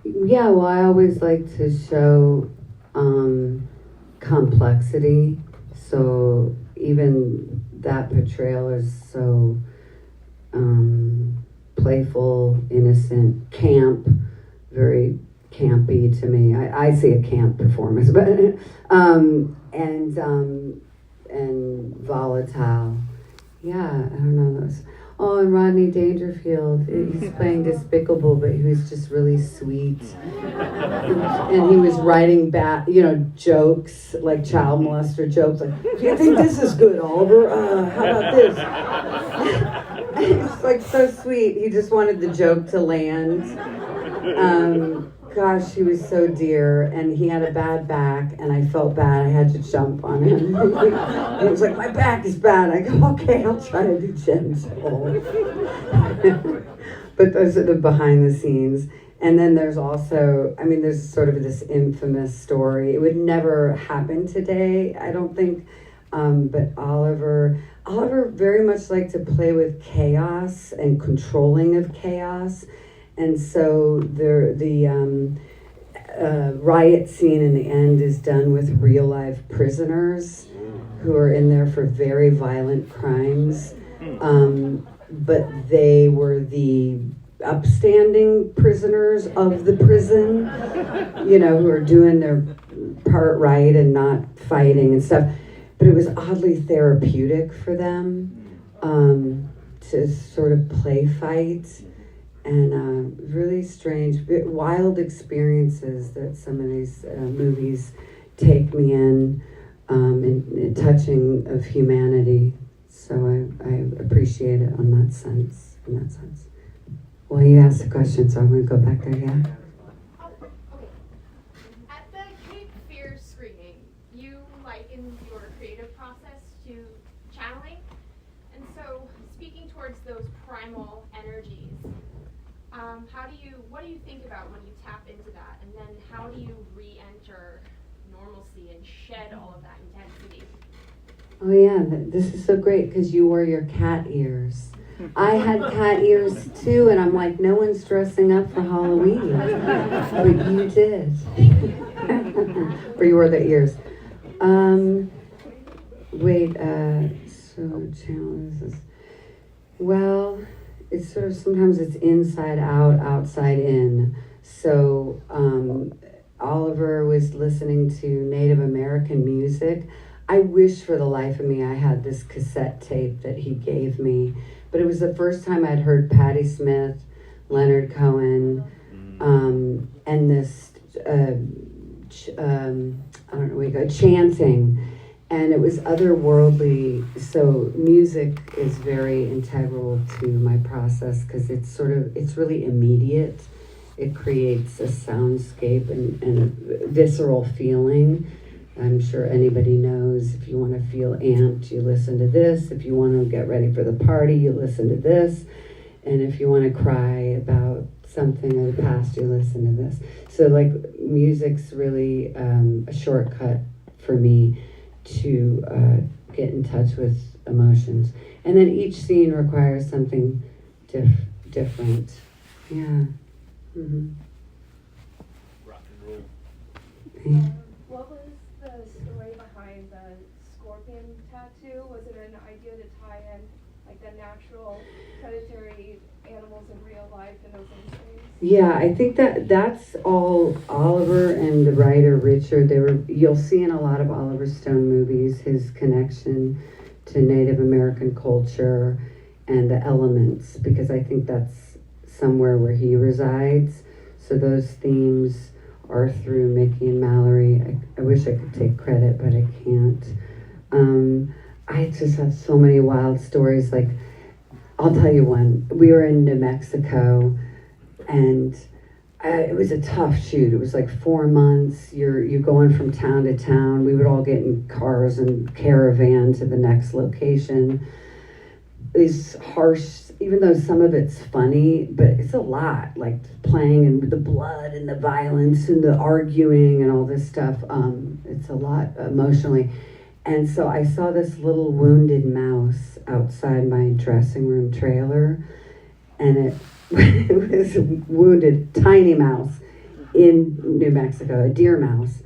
Yeah, well, I always like to show complexity. So even that portrayal is so playful, innocent, camp, very campy to me. I see a camp performance, but and volatile. Yeah, I don't know those. Oh, and Rodney Dangerfield, he's playing Despicable, but he was just really sweet. And he was writing back, jokes, like child molester jokes, like, do you think this is good, Oliver? How about this? It's like so sweet. He just wanted the joke to land. Gosh, he was so dear, and he had a bad back, and I felt bad. I had to jump on him. And he was like, my back is bad. I go, okay, I'll try to be gentle. But those are the behind the scenes. And then there's also, there's sort of this infamous story. It would never happen today, I don't think. But Oliver very much liked to play with chaos and controlling of chaos. And so the riot scene in the end is done with real life prisoners who are in there for very violent crimes. But they were the upstanding prisoners of the prison, who are doing their part right and not fighting and stuff. But it was oddly therapeutic for them to sort of play fight. And really strange, wild experiences that some of these movies take me in touching of humanity. So I appreciate it in that sense. Well, you asked a question, so I'm going to go back there, yeah? At the Cape Fear screening, you likened your creative process to channeling. And so, speaking towards those primal energies, what do you think about when you tap into that? And then how do you re-enter normalcy and shed all of that intensity? Oh yeah, this is so great because you wore your cat ears. I had cat ears too, and I'm like, no one's dressing up for Halloween. But you did. Or you wore the ears. So challenges. Well, it's sort of sometimes it's inside out, outside in. So Oliver was listening to Native American music. I wish for the life of me I had this cassette tape that he gave me. But it was the first time I'd heard Patti Smith, Leonard Cohen, and this, chanting. And it was otherworldly. So music is very integral to my process because it's really immediate. It creates a soundscape and a visceral feeling. I'm sure anybody knows if you want to feel amped, you listen to this. If you want to get ready for the party, you listen to this. And if you want to cry about something of the past, you listen to this. So like music's really a shortcut for me to get in touch with emotions. And then each scene requires something different. Yeah. Mm-hmm. Rock and roll. Yeah. What was the story behind the scorpion tattoo? Was it an idea to tie in like the natural predatory animals in real life and those instincts? Yeah, I think that's all Oliver and the writer Richard. You'll see in a lot of Oliver Stone movies his connection to Native American culture and the elements, because I think that's somewhere where he resides. So those themes are through Mickey and Mallory. I wish I could take credit, but I can't. I just have so many wild stories. Like, I'll tell you one. We were in New Mexico, and it was a tough shoot. It was like 4 months. You're going from town to town. We would all get in cars and caravan to the next location. These harsh, even though some of it's funny, but it's a lot, like playing and the blood and the violence and the arguing and all this stuff. It's a lot emotionally. And so I saw this little wounded mouse outside my dressing room trailer, and it was a wounded, tiny mouse. in New Mexico, a deer mouse.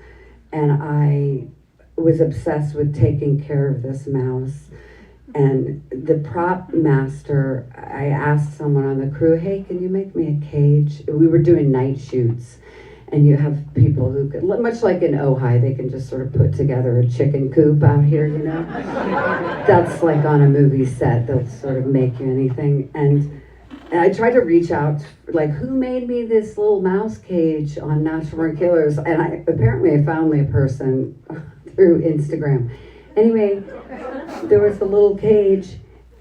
And I was obsessed with taking care of this mouse. And the prop master, I asked someone on the crew, hey, can you make me a cage? We were doing night shoots. And you have people who could, much like in Ojai, they can just sort of put together a chicken coop out here, you know? That's like on a movie set, they'll sort of make you anything. And I tried to reach out, like, who made me this little mouse cage on Natural Born Killers? And I found a person through Instagram. Anyway, there was a little cage.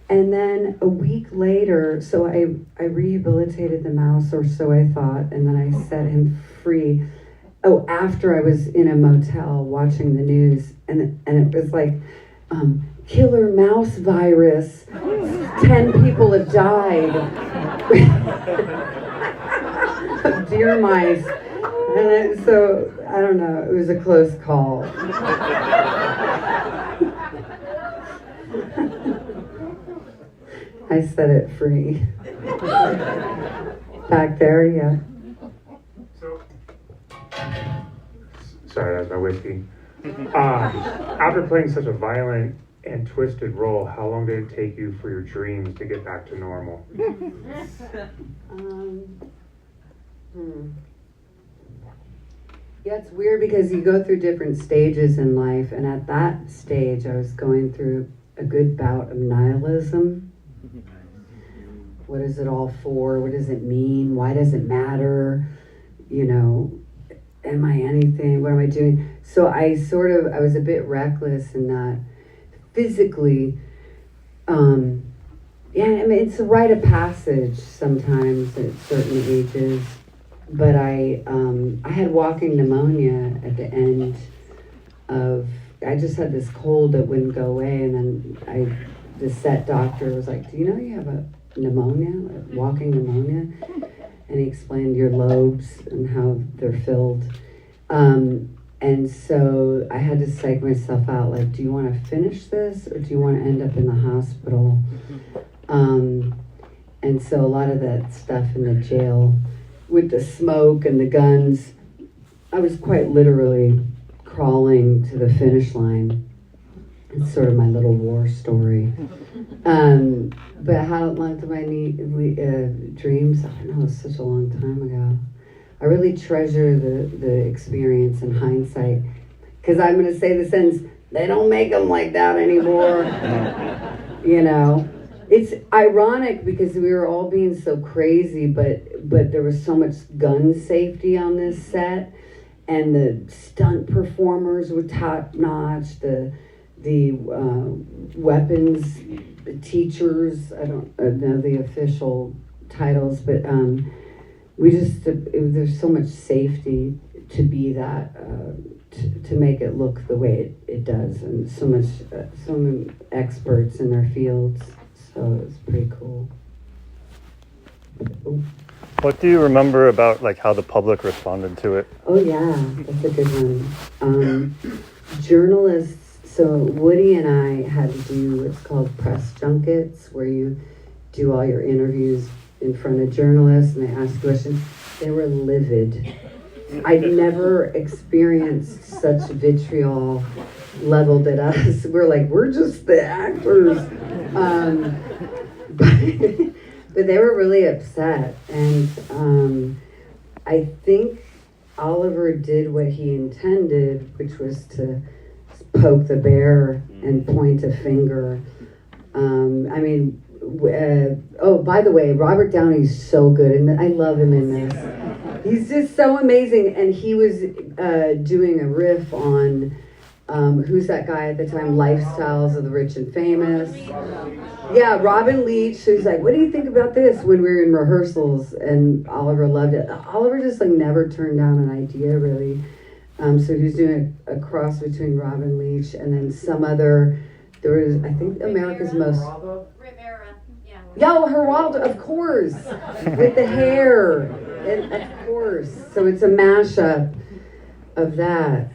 And then a week later, so I rehabilitated the mouse, or so I thought, and then I set him free. Oh, after I was in a motel watching the news, and it was like, killer mouse virus, 10 people have died of deer mice. And so, I don't know, it was a close call. I set it free. Back there, yeah. So, sorry, that's my whiskey. After playing such a violent and twisted role, how long did it take you for your dreams to get back to normal? Yeah, it's weird because you go through different stages in life, and at that stage, I was going through a good bout of nihilism. What is it all for? What does it mean? Why does it matter? You know, am I anything? What am I doing? So I was a bit reckless in that physically, yeah, I mean, it's a rite of passage sometimes at certain ages, but I had walking pneumonia at the end of, I just had this cold that wouldn't go away, and then the set doctor was like, do you know you have a pneumonia, walking pneumonia? And he explained your lobes and how they're filled. And so I had to psych myself out, like, do you want to finish this or do you want to end up in the hospital? And so a lot of that stuff in the jail with the smoke and the guns, I was quite literally crawling to the finish line. It's sort of my little war story. But how long do I need dreams? I don't know, it's such a long time ago. I really treasure the experience in hindsight, because I'm going to say the sentence, they don't make them like that anymore. You know, it's ironic because we were all being so crazy, but there was so much gun safety on this set, and the stunt performers were top notch. The weapons teachers, I don't know the official titles, but there's so much safety to be that, to make it look the way it does, and so many experts in their fields, so it's pretty cool. Oh. What do you remember about like how the public responded to it? Oh yeah, that's a good one. Journalists. So Woody and I had to do what's called press junkets, where you do all your interviews in front of journalists and they ask questions. They were livid. I'd never experienced such vitriol leveled at us. We're just the actors. But they were really upset. And I think Oliver did what he intended, which was to poke the bear and point a finger. By the way, Robert Downey's so good, and I love him in this. He's just so amazing, and he was doing a riff on who's that guy at the time? Lifestyles of the Rich and Famous. Yeah, Robin Leach. So he's like, what do you think about this, when we were in rehearsals? And Oliver loved it. Oliver just never turned down an idea, really. So he was doing a cross between Robin Leach and then some other, there was, I think, America's Most... Rivera, yeah. Yo, Geraldo, of course, with the hair, and of course. So it's a mashup of that.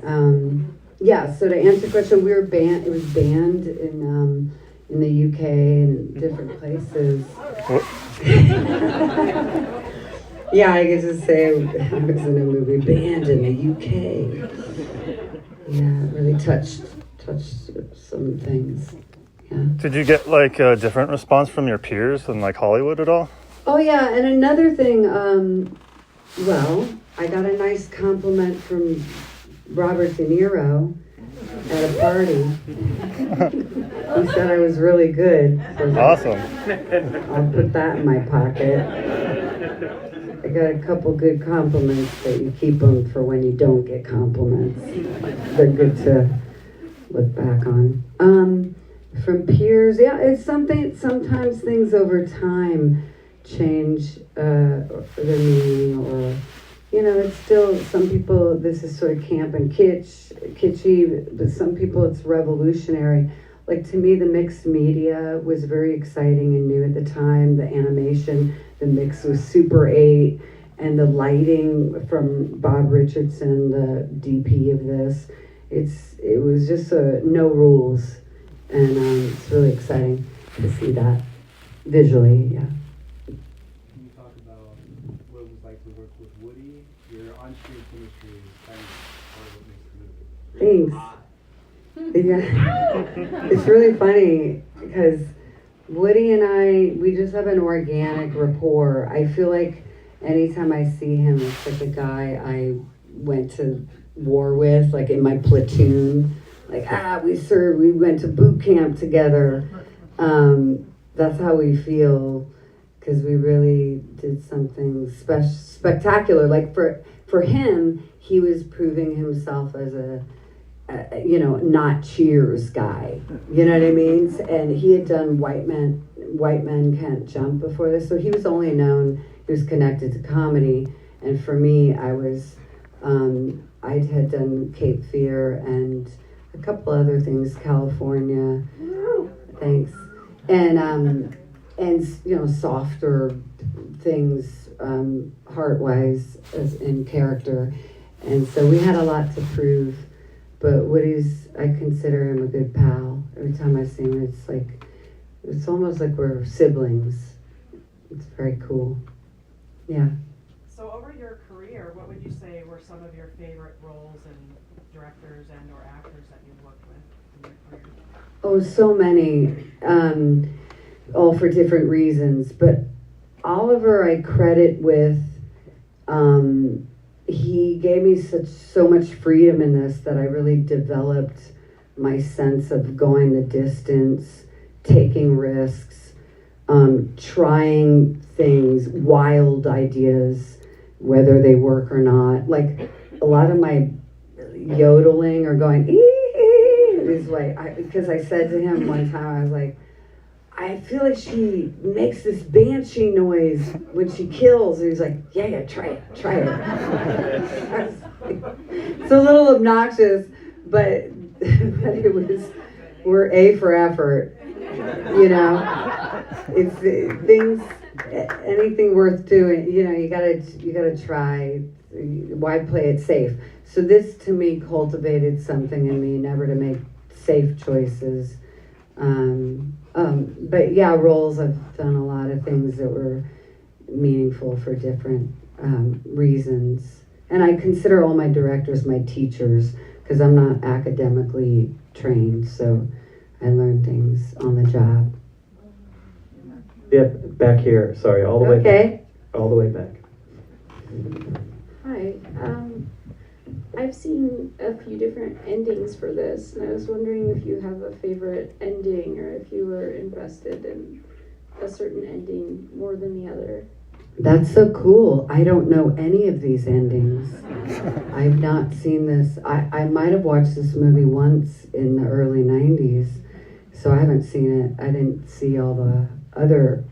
Yeah, so to answer the question, we were banned, it was banned in the UK and different places. Yeah, I get to say I was in a movie banned in the UK. Yeah, it really touched some things. Yeah. Did you get like a different response from your peers in like Hollywood at all? Oh yeah, and another thing, well, I got a nice compliment from Robert De Niro at a party. He said I was really good. So Awesome. I'll put that in my pocket. I got a couple good compliments, but you keep them for when you don't get compliments. They're good to look back on. From peers, yeah, it's something, sometimes things over time change the meaning, or, you know, it's still, some people, this is sort of camp and kitschy, but some people it's revolutionary. Like, to me, the mixed media was very exciting and new at the time. The animation, the mix was Super 8, and the lighting from Bob Richardson, the DP of this, it was just no rules, and it's really exciting to see that visually. Yeah. Can you talk about what it was like to work with Woody? Your on-screen chemistry is kind of part of what makes the movie. Thanks. Yeah, it's really funny because Woody and I, we just have an organic rapport. I feel like anytime I see him, it's like a guy I went to war with, like in my platoon. Like, we went to boot camp together. That's how we feel, because we really did something spectacular. Like for him, he was proving himself as a not Cheers guy. You know what I mean? And he had done White Men Can't Jump before this, so he was only known, he was connected to comedy. And for me, I had done Cape Fear and a couple other things, California. Thanks. And softer things, heart-wise, as in character. And so we had a lot to prove. But I consider him a good pal. Every time I see him, it's almost like we're siblings. It's very cool. Yeah. So over your career, what would you say were some of your favorite roles and directors and or actors that you've worked with in your career? Oh, so many, all for different reasons. But Oliver, I credit with, he gave me so much freedom in this that I really developed my sense of going the distance, taking risks, trying things, wild ideas, whether they work or not. Like, a lot of my yodeling or going, is like, because I said to him one time, I was like, I feel like she makes this banshee noise when she kills. And he's like, yeah, try it. It's a little obnoxious, but it was, we're A for effort, you know. It's things, anything worth doing, you know, you gotta try. Why play it safe? So this, to me, cultivated something in me, never to make safe choices. But yeah, roles, I've done a lot of things that were meaningful for different reasons. And I consider all my directors my teachers, because I'm not academically trained, so I learned things on the job. Yep, back here. Sorry, all the way back. All the way back. Hi. I've seen a few different endings for this, and I was wondering if you have a favorite ending, or if you were invested in a certain ending more than the other. That's so cool. I don't know any of these endings. I've not seen this. I might have watched this movie once in the early 90s, so I haven't seen it. I didn't see all the other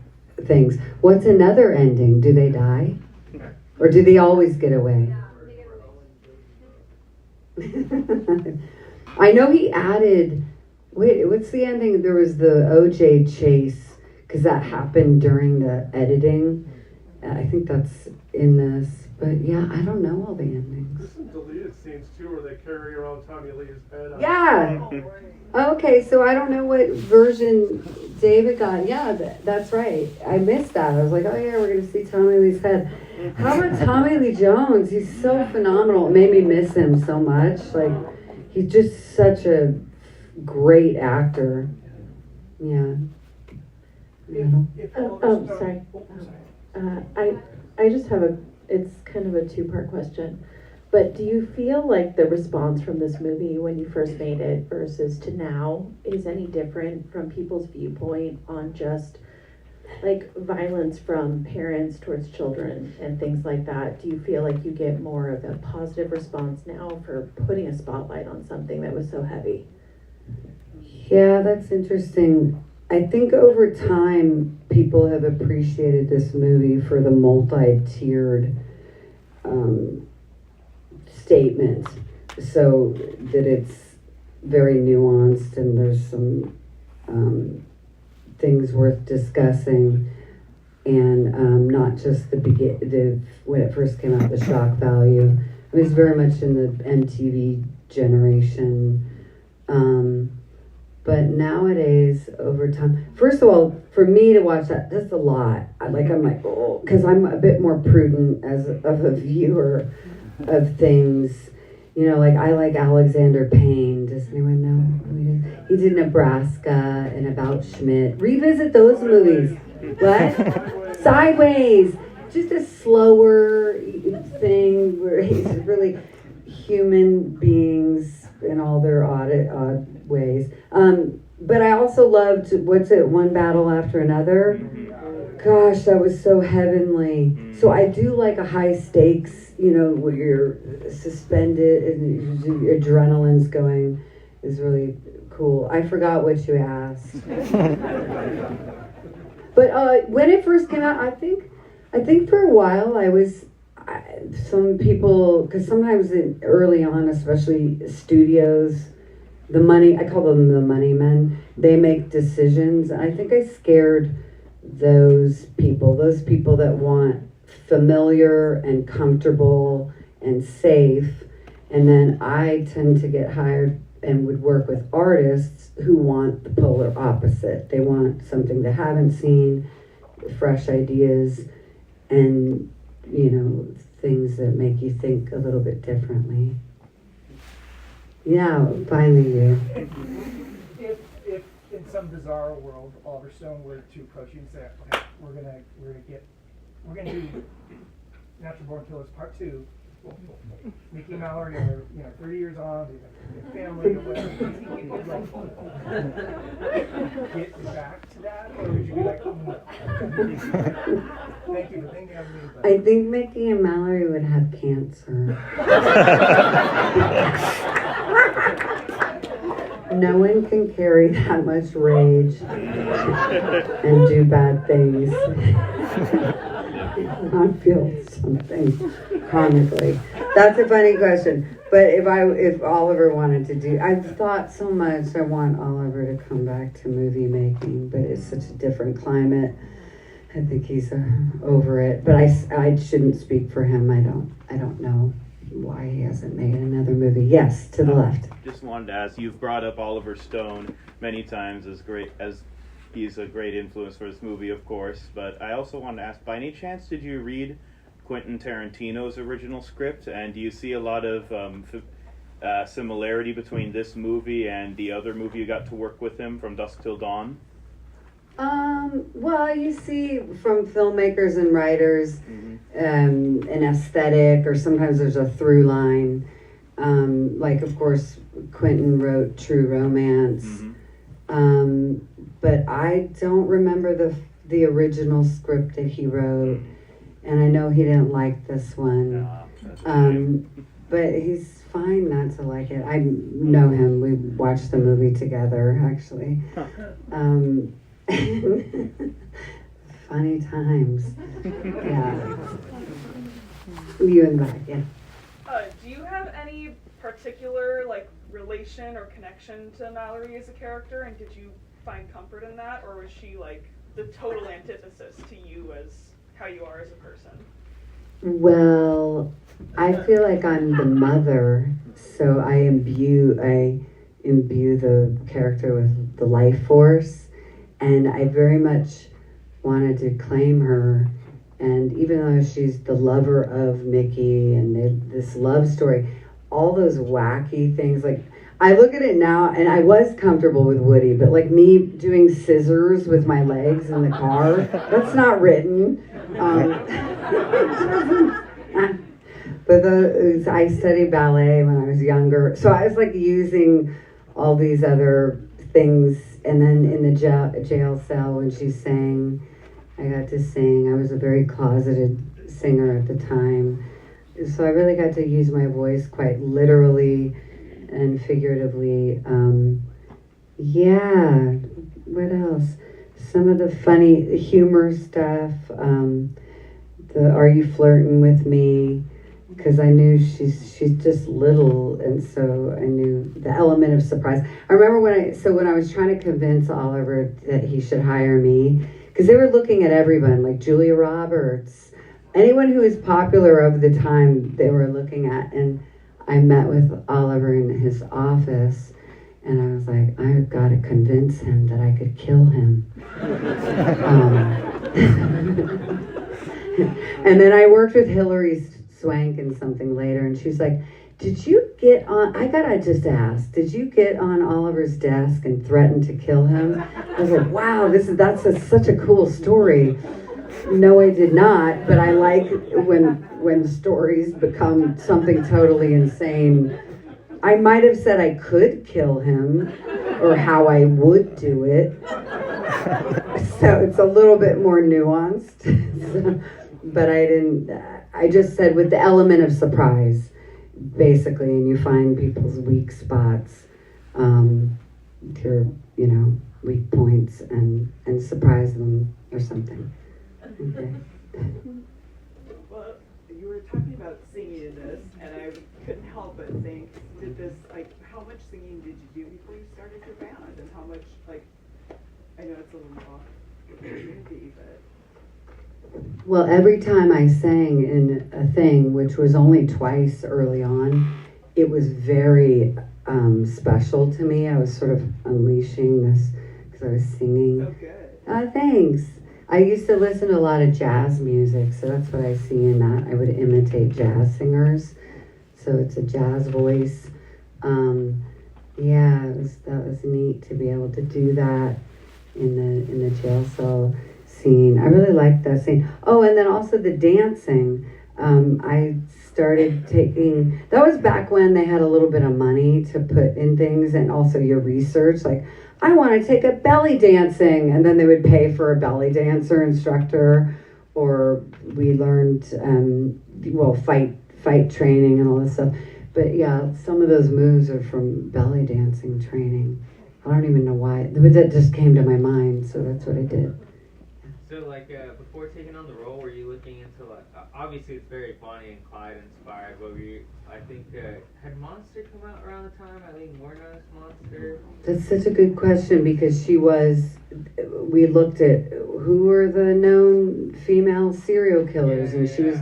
things. What's another ending? Do they die? Or do they always get away? I know he added, what's the ending? There was the Ojai chase, because that happened during the editing. I think that's in this. But yeah, I don't know all the endings. There's some deleted scenes too where they carry around Tommy Lee's head. Yeah. Okay, so I don't know what version David got, that's right. I missed that. I was like, oh yeah, we're going to see Tommy Lee's head. How about Tommy Lee Jones? He's so phenomenal. It made me miss him so much. Like, he's just such a great actor. Yeah. Sorry. I just have it's kind of a two-part question. But do you feel like the response from this movie when you first made it versus to now is any different from people's viewpoint on just like violence from parents towards children and things like that? Do you feel like you get more of a positive response now for putting a spotlight on something that was so heavy? Yeah, that's interesting. I think over time, people have appreciated this movie for the multi-tiered statement, so that it's very nuanced and there's some things worth discussing, and not just the when it first came out, the shock value. It was very much in the MTV generation. But nowadays, over time, first of all, for me to watch that's a lot. I'm like, oh, because I'm a bit more prudent of a viewer of things. You know, like I like Alexander Payne. Does anyone know who he is? He did Nebraska and About Schmidt. Revisit those movies. What? Sideways. Just a slower thing where he's really human beings in all their odd ways. But I also loved, One Battle After Another? Gosh, that was so heavenly. So I do like a high stakes, where you're suspended and your adrenaline's going, is really cool. I forgot what you asked. But when it first came out, I think for a while some people, because sometimes early on, especially studios, I call them the money men, they make decisions. I think I scared those people that want familiar and comfortable and safe. And then I tend to get hired and would work with artists who want the polar opposite. They want something they haven't seen, fresh ideas, and things that make you think a little bit differently. Yeah, finally you. If in some bizarre world Oliver Stone were to approach you and say, okay, we're gonna do Natural Born Killers Part 2, Mickey and Mallory are 30 years on, they have a family or whatever, get back to that, or would you be like, thank you for thinking of me? But I think Mickey and Mallory would have cancer. No one can carry that much rage and do bad things. I feel something chronically. That's a funny question. But if Oliver wanted to do, I've thought so much. I want Oliver to come back to movie making, but it's such a different climate. I think he's over it. But I shouldn't speak for him. I don't know why he hasn't made another movie. Yes, to the left. Just wanted to ask, you've brought up Oliver Stone many times as he's a great influence for this movie, of course, but I also wanted to ask, by any chance did you read Quentin Tarantino's original script, and do you see a lot of similarity between this movie and the other movie you got to work with him, From Dusk Till Dawn? Well, you see from filmmakers and writers an aesthetic, or sometimes there's a through line. Like, of course, Quentin wrote True Romance, but I don't remember the original script that he wrote, and I know he didn't like this one. But he's fine not to like it. I know him. We watched the movie together, actually. Funny times. Yeah. You in the back, yeah. Do you have any particular relation or connection to Mallory as a character, and did you find comfort in that, or was she the total antithesis to you as how you are as a person? Well, I feel like I'm the mother, so I imbue the character with the life force, And I very much wanted to claim her. And even though she's the lover of Mickey and this love story, all those wacky things, like I look at it now, and I was comfortable with Woody, but like me doing scissors with my legs in the car, that's not written. But I studied ballet when I was younger, so I was like using all these other things. And then in the jail cell when she sang, I got to sing. I was a very closeted singer at the time, so I really got to use my voice quite literally and figuratively. Yeah, what else? Some of the funny humor stuff. The "Are you flirting with me?" Because I knew she's just little, and so I knew the element of surprise. I remember when I was trying to convince Oliver that he should hire me, because they were looking at everyone, like Julia Roberts, anyone who was popular of the time they were looking at. And I met with Oliver in his office, and I was like, I've got to convince him that I could kill him. And then I worked with Hilary Swank and something later, and she's like, did you get on, I gotta just ask, did you get on Oliver's desk and threaten to kill him? I was like, wow, that's such a cool story. No, I did not, but I like when stories become something totally insane. I might have said I could kill him, or how I would do it. So it's a little bit more nuanced. But I didn't, I just said with the element of surprise, basically, and you find people's weak spots, your, weak points, and surprise them or something. Okay. Well, you were talking about singing in this, and I couldn't help but think, how much singing did you do before you started your band, and how much, I know it's a little off opportunity, but... Well, every time I sang in a thing, which was only twice early on, it was very special to me. I was sort of unleashing this because I was singing. Oh, good. Thanks. I used to listen to a lot of jazz music, so that's what I see in that. I would imitate jazz singers, so it's a jazz voice. Yeah, that was neat to be able to do that in the jail cell scene. I really liked that scene. Oh, and then also the dancing. I started taking, that was back when they had a little bit of money to put in things, and also your research, like, I want to take up belly dancing, and then they would pay for a belly dancer instructor, or we learned, fight training and all this stuff. But yeah, some of those moves are from belly dancing training. I don't even know why, but that just came to my mind, so that's what I did. So, before taking on the role, were you looking into, obviously it's very Bonnie and Clyde inspired, but had Monster come out around the time, Eileen Warner's Monster? That's such a good question, because we looked at who were the known female serial killers, and she was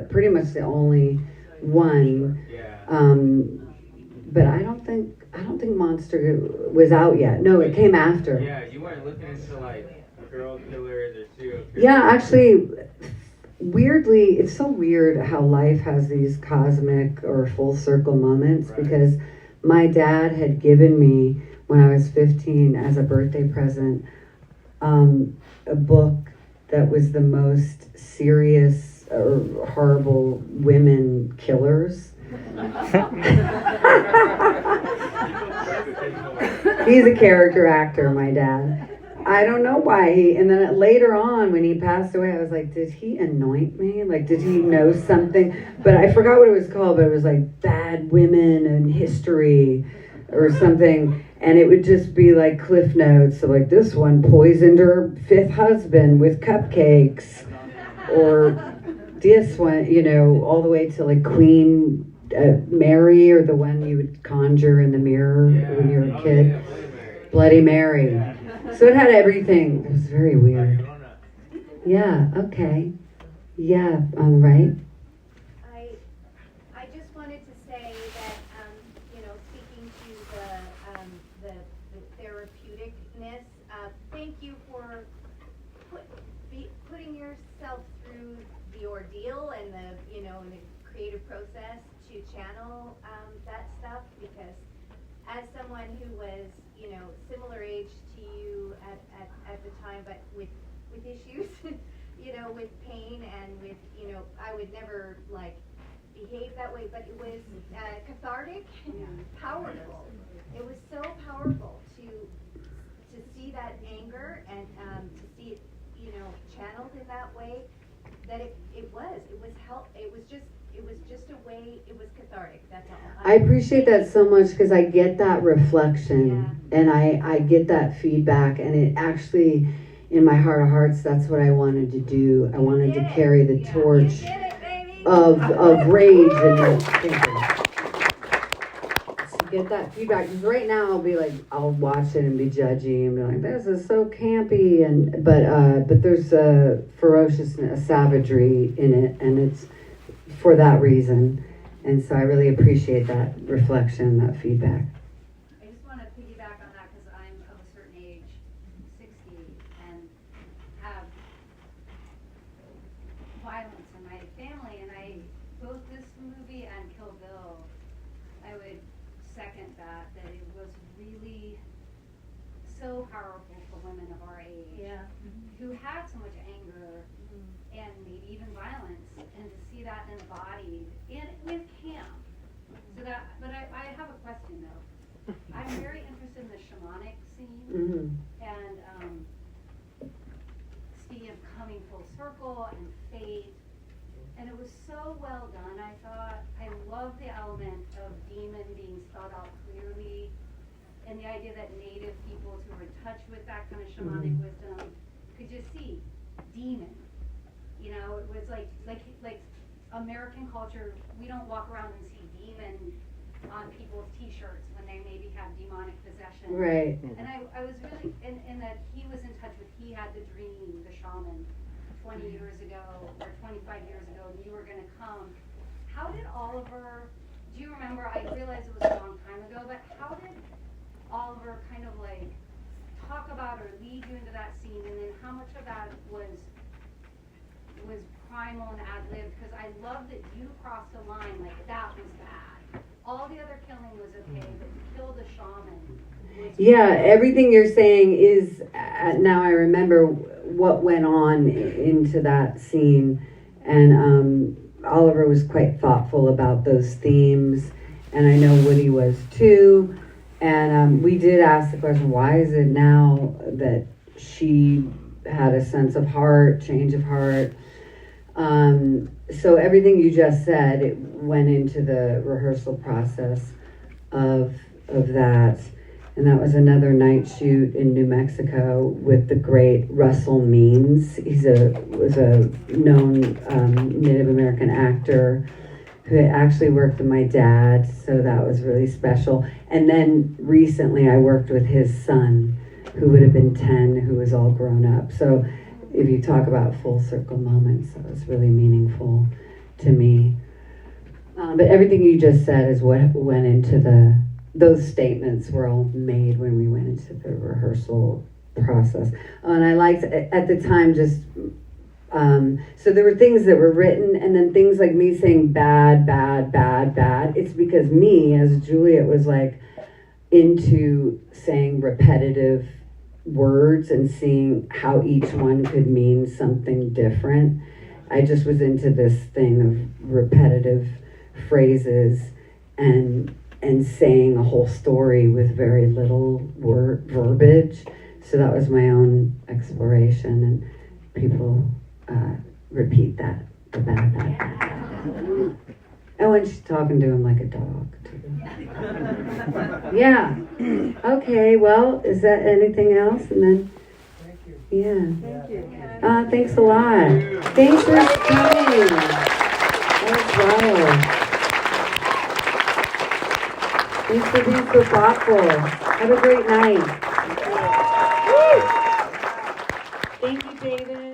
pretty much the only one. But I don't think Monster was out yet. No, it came after. Yeah, you weren't looking into, girl killers or serial killers. Yeah, actually, weirdly, it's so weird how life has these cosmic or full circle moments, because my dad had given me, when I was 15, as a birthday present, a book that was the most serious or horrible women killers. He's a character actor, my dad. I don't know why and then later on when he passed away, I was like, did he anoint me? Did he know something? But I forgot what it was called, but it was Bad Women in History or something. And it would just be cliff notes. So this one poisoned her 5th husband with cupcakes. Or this one, all the way to Queen Mary, or the one you would conjure in the mirror when you were a kid. Bloody Mary. So it had everything. It was very weird. Yeah, okay. Yeah, on the right. I just wanted to say that, speaking to the therapeuticness, thank you yourself through the ordeal and the, and the creative process to channel that stuff? Because as someone who was, similar age to you at the time, but with issues, with pain and with, I would never behave that way, but it was cathartic, powerful. It was so powerful to see that anger and to see it, channeled in that way. That it was just a way. It was cathartic. That's all. I appreciate that so much because I get that reflection and I get that feedback, and it actually, in my heart of hearts, that's what I wanted to do. I wanted to carry the torch of rage and to get that feedback. Because right now I'll be like, I'll watch it and be judgy and be like, this is so campy, but there's a ferociousness, a savagery in it, and it's for that reason. And so I really appreciate that reflection, that feedback. I just want to piggyback on that because I'm of a certain age, 60, and have violence in my family. And both this movie and Kill Bill, I would second that it was really so powerful for women of our age who had so much anger and maybe even violence, and to see that embodied with camp. So but I have a question though. I'm very interested in the shamanic scene and speaking of coming full circle and fate, and it was so well done. I thought I love the element of demon being spelled out clearly, and the idea that native peoples who were in touch with that kind of shamanic wisdom could just see demon. It was like American culture. We don't walk around and see demon on people's T-shirts when they maybe have demonic possession. Right. And I was really in that he was in touch with. He had the dream, the shaman, 20 years ago or 25 years ago, and you were going to come. How did Oliver? Do you remember? I realized it was a long time ago, but how did Oliver kind of talk about or lead you into that scene, and then how much of that was primal and ad-libbed? Because I love that you crossed the line, that was bad. All the other killing was okay, but to kill the shaman. Yeah, everything you're saying is, now I remember what went on into that scene, and Oliver was quite thoughtful about those themes, and I know Woody was too, and we did ask the question, why is it now that she had a sense of heart, change of heart? So everything you just said, it went into the rehearsal process of that. And that was another night shoot in New Mexico with the great Russell Means. He was a known Native American actor who actually worked with my dad, so that was really special. And then recently I worked with his son, who would have been 10, who was all grown up. So if you talk about full circle moments, that was really meaningful to me. But everything you just said is what went into those statements were all made when we went into the rehearsal process. And I liked, at the time, just, so there were things that were written, and then things like me saying bad, bad, bad, bad. It's because me, as Juliette, was into saying repetitive words and seeing how each one could mean something different. I just was into this thing of repetitive phrases and saying a whole story with very little verbiage. So that was my own exploration, and people repeat that, the bad, bad, bad, bad. And when she's talking to him like a dog, too. Yeah. Okay, well, is that anything else? And then, Thank you. yeah. Thank you. Thanks a lot. Thanks for coming. That was wild. Thanks for being so thoughtful. Have a great night. Thank you, David.